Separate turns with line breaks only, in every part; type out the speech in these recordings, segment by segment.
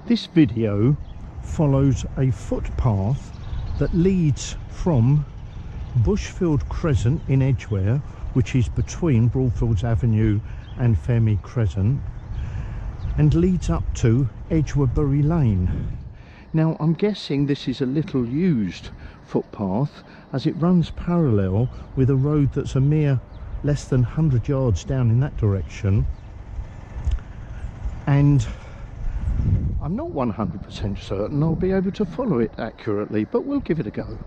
This video follows a footpath that leads from Bushfield Crescent in Edgware, which is between Broadfields Avenue and Fairmead Crescent, and leads up to Edgwarebury Lane. Now I'm guessing this is a little used footpath, as it runs parallel with a road that's a mere less than 100 yards down in that direction, and I'm not 100% certain I'll be able to follow it accurately, but we'll give it a go.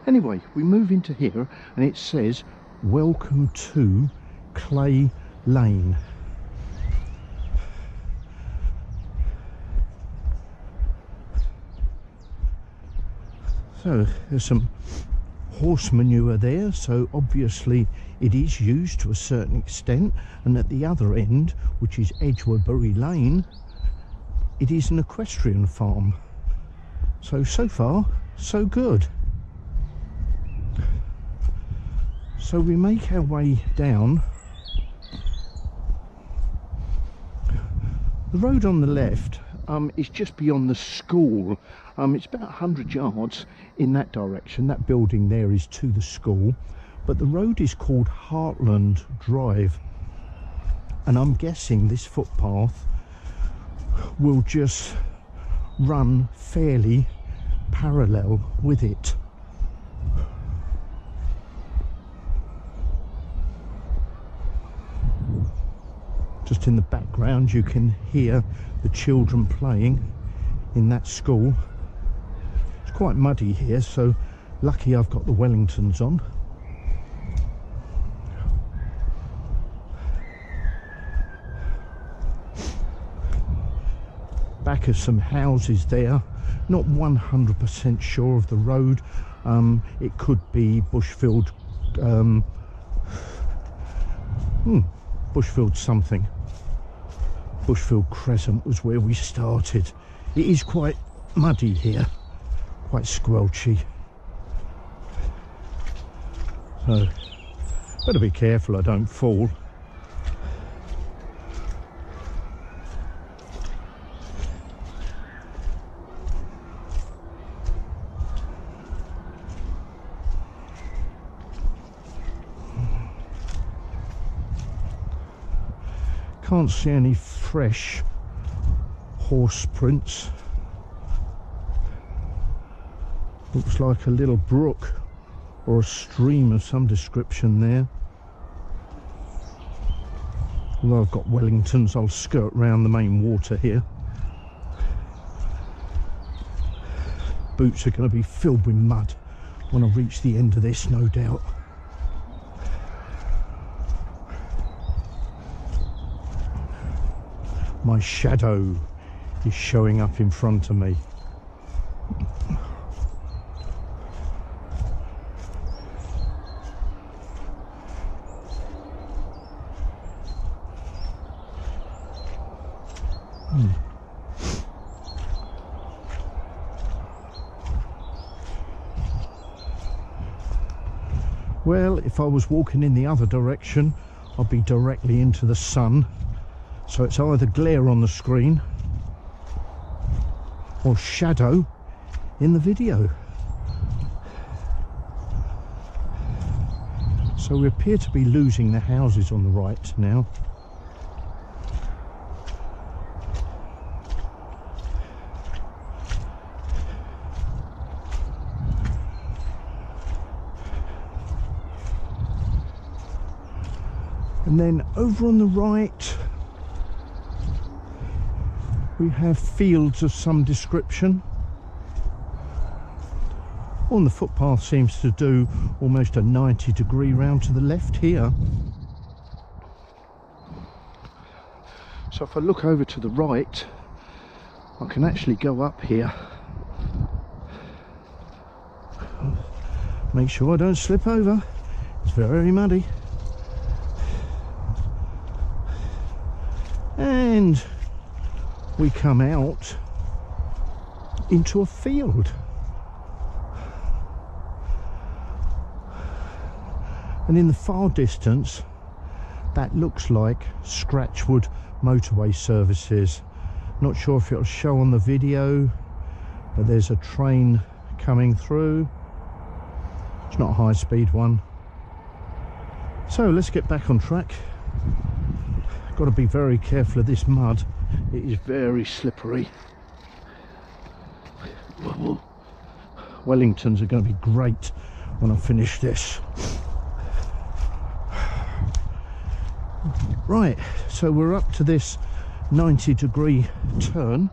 Anyway, we move into here and it says welcome to Clay Lane. So there's some horse manure there, so obviously it is used to a certain extent, and at the other end, which is Edgwarebury Lane, it is an equestrian farm. So far so good. So we make our way down. The road on the left is just beyond the school. It's about 100 yards in that direction. That building there is to the school, but the road is called Heartland Drive, and I'm guessing this footpath will just run fairly parallel with it. Just in the background you can hear the children playing in that school. It's quite muddy here, so lucky I've got the Wellingtons on. Back of some houses there, not 100% sure of the road. It could be Bushfield, Bushfield something. Bushfield Crescent was where we started. It is quite muddy here, quite squelchy, so better be careful I don't fall. Can't see any fresh horse prints. Looks like a little brook or a stream of some description there. Although I've got Wellingtons, I'll skirt round the main water here. Boots are going to be filled with mud when I reach the end of this, no doubt. My shadow is showing up in front of me. Well, if I was walking in the other direction, I'd be directly into the sun. So it's either glare on the screen or shadow in the video. So we appear to be losing the houses on the right now. And then over on the right we have fields of some description. On the footpath seems to do almost a 90-degree round to the left here. So if I look over to the right, I can actually go up here. Make sure I don't slip over. It's very muddy. And we come out into a field, and in the far distance that looks like Scratchwood motorway services. Not sure if it'll show on the video, but there's a train coming through. It's not a high-speed one. So let's get back on track. Got to be very careful of this mud. It is very slippery. Wellingtons are going to be great when I finish this. Right, so we're up to this 90-degree turn.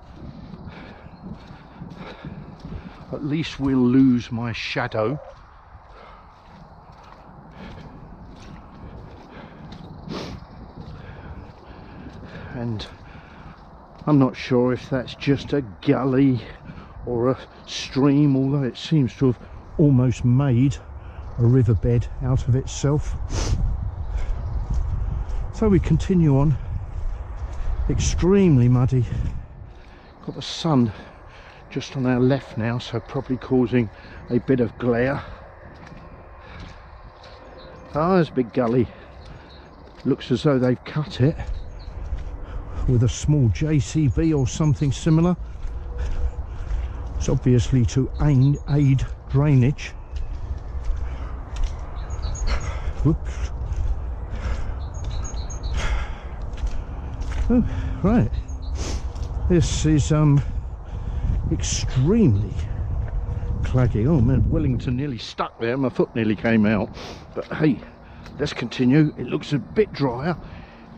At least we'll lose my shadow. And I'm not sure if that's just a gully or a stream, although it seems to have almost made a riverbed out of itself. So we continue on. Extremely muddy. Got the sun just on our left now, so probably causing a bit of glare. Ah, there's a big gully. Looks as though they've cut it with a small JCB or something similar. It's obviously to aid drainage. Whoops. Oh, right. This is extremely claggy. Oh man, Wellington nearly stuck there. My foot nearly came out. But hey, let's continue. It looks a bit drier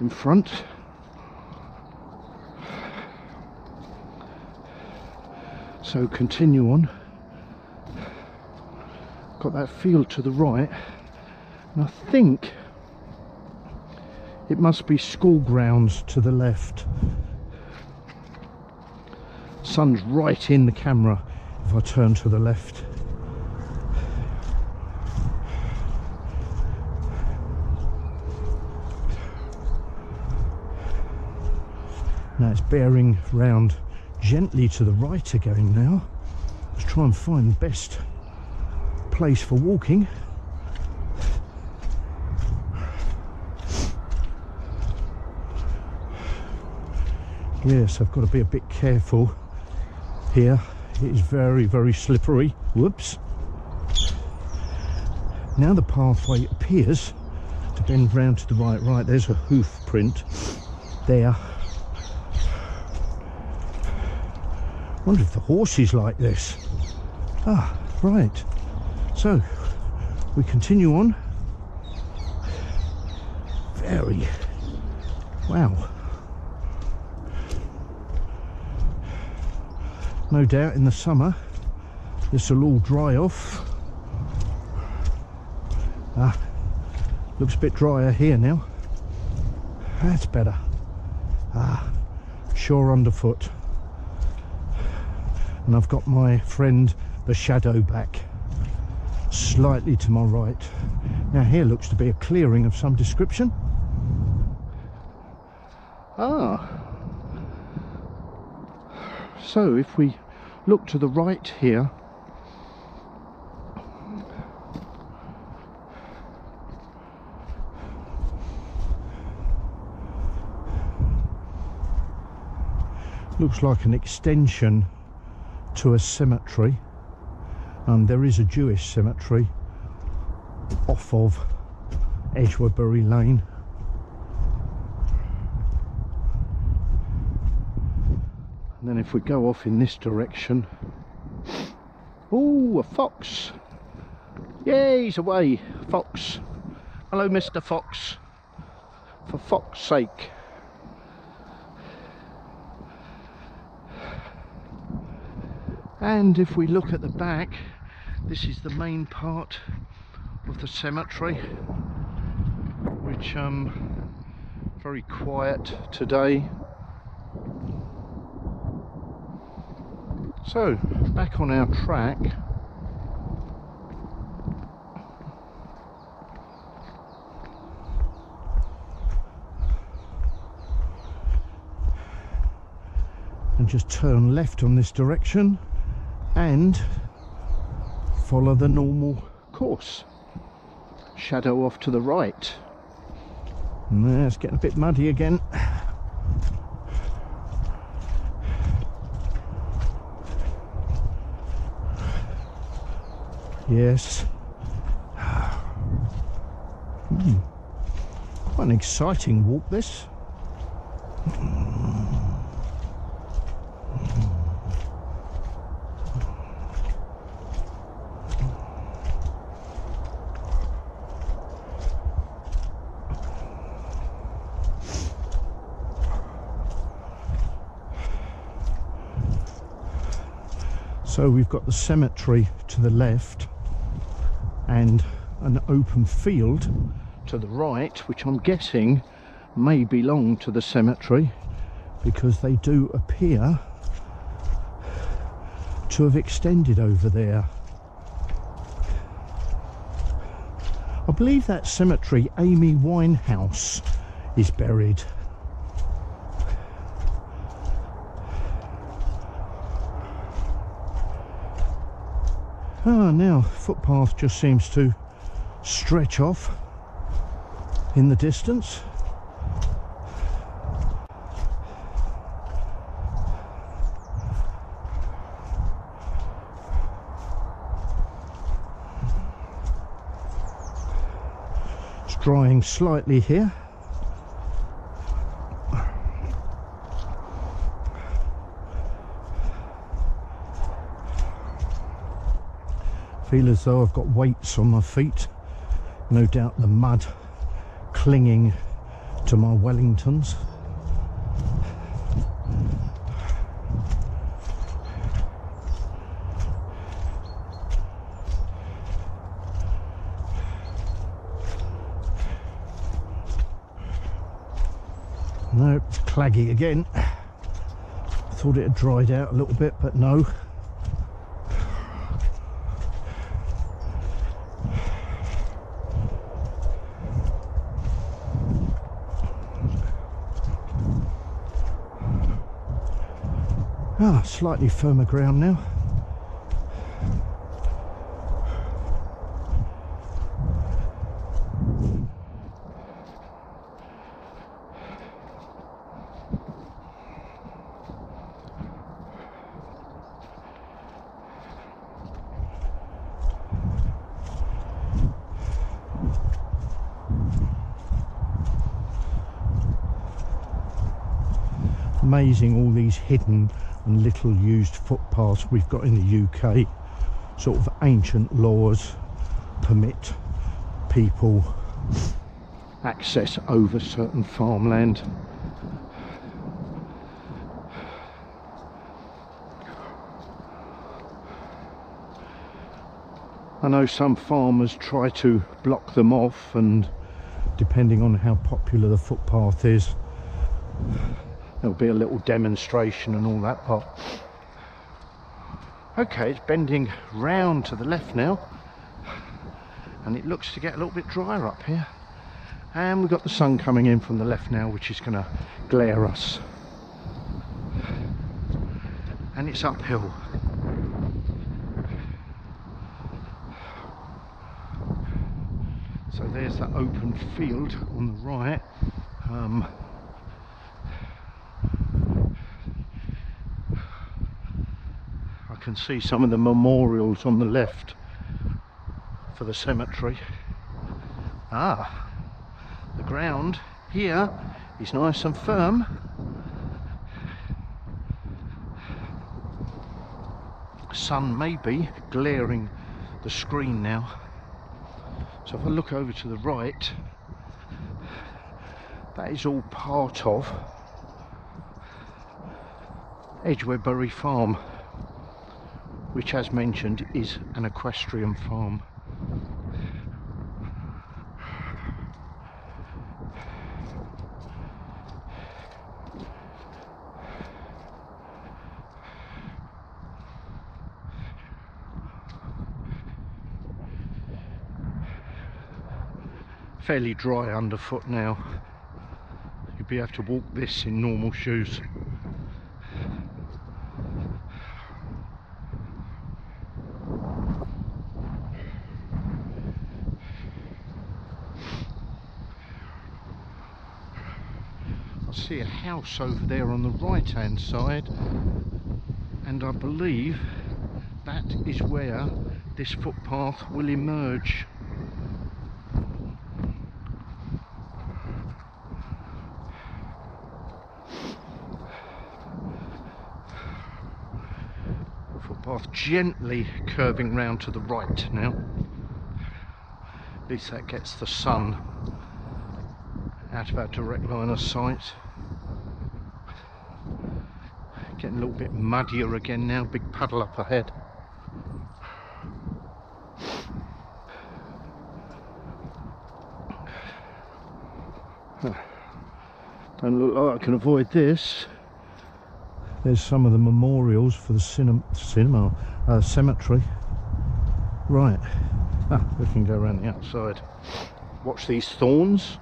in front. So continue on. Got that field to the right, and I think it must be school grounds to the left. Sun's right in the camera if I turn to the left. Now it's bearing round gently to the right again now. Let's try and find the best place for walking. Yes, I've got to be a bit careful here. It is very, very slippery. Whoops. Now the pathway appears to bend round to the right. Right, there's a hoof print there. I wonder if the horse is like this. Ah, right. So, we continue on. Very... wow. No doubt in the summer this will all dry off. Ah, looks a bit drier here now. That's better. Ah, sure underfoot. And I've got my friend the shadow back slightly to my right. Now here looks to be a clearing of some description. Ah, so if we look to the right here, looks like an extension to a cemetery. There is a Jewish cemetery off of Edgwarebury Lane. And then if we go off in this direction, oh, a fox. Yay, he's away. Fox. Hello, Mr. Fox. For fox's sake. And if we look at the back, this is the main part of the cemetery, which very quiet today. So back on our track. And just turn left on this direction and follow the normal course. Shadow off to the right. And it's getting a bit muddy again. Yes. Quite an exciting walk, this. So we've got the cemetery to the left and an open field to the right, which I'm guessing may belong to the cemetery because they do appear to have extended over there. I believe that cemetery, Amy Winehouse is buried. Now footpath just seems to stretch off in the distance. It's drying slightly here. Feel as though I've got weights on my feet, no doubt the mud clinging to my Wellingtons. No, it's claggy again. Thought it had dried out a little bit, but no. Slightly firmer ground now. Amazing, all these hidden and little used footpaths we've got in the UK. Sort of ancient laws permit people access over certain farmland. I know some farmers try to block them off, and depending on how popular the footpath is, there'll be a little demonstration and all that part. Okay, it's bending round to the left now, and it looks to get a little bit drier up here. And we've got the sun coming in from the left now, which is going to glare us. And it's uphill. So there's that open field on the right. I can see some of the memorials on the left for the cemetery. The ground here is nice and firm. Sun may be glaring the screen now. So if I look over to the right, that is all part of Edgwarebury Farm, which, as mentioned, is an equestrian farm. Fairly dry underfoot now. You'd be able to walk this in normal shoes. see a house over there on the right hand side, and I believe that is where this footpath will emerge. Footpath gently curving round to the right now. At least that gets the sun out of our direct line of sight. Getting a little bit muddier again now, big puddle up ahead. Don't look like I can avoid this. There's some of the memorials for the cemetery. Right, we can go around the outside. Watch these thorns.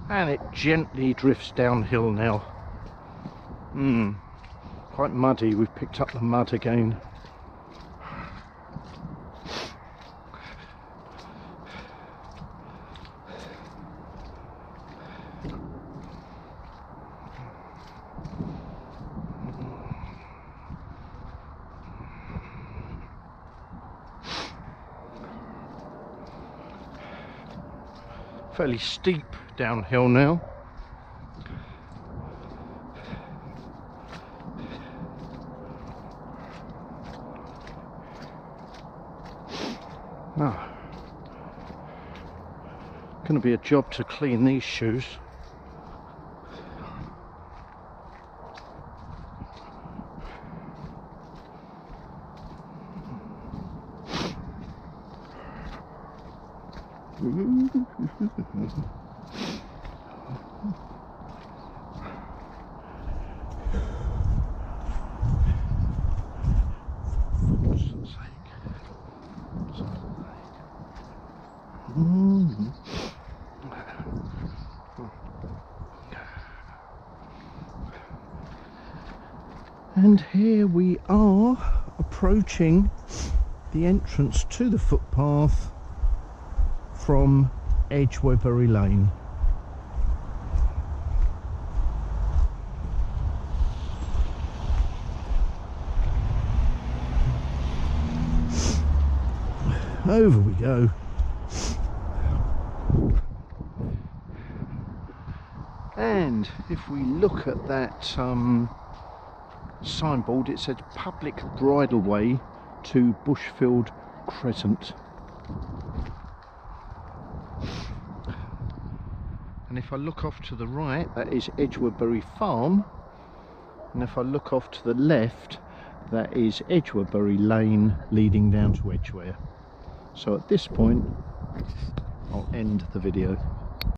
And it gently drifts downhill now. Quite muddy. We've picked up the mud again. Fairly steep downhill now. Going to be a job to clean these shoes. And here we are approaching the entrance to the footpath from Edgwarebury Lane. Over we go. And if we look at that signboard, it says public bridleway to Bushfield Crescent. And if I look off to the right, that is Edgwarebury Farm, and if I look off to the left, that is Edgwarebury Lane leading down to Edgware. So at this point I'll end the video.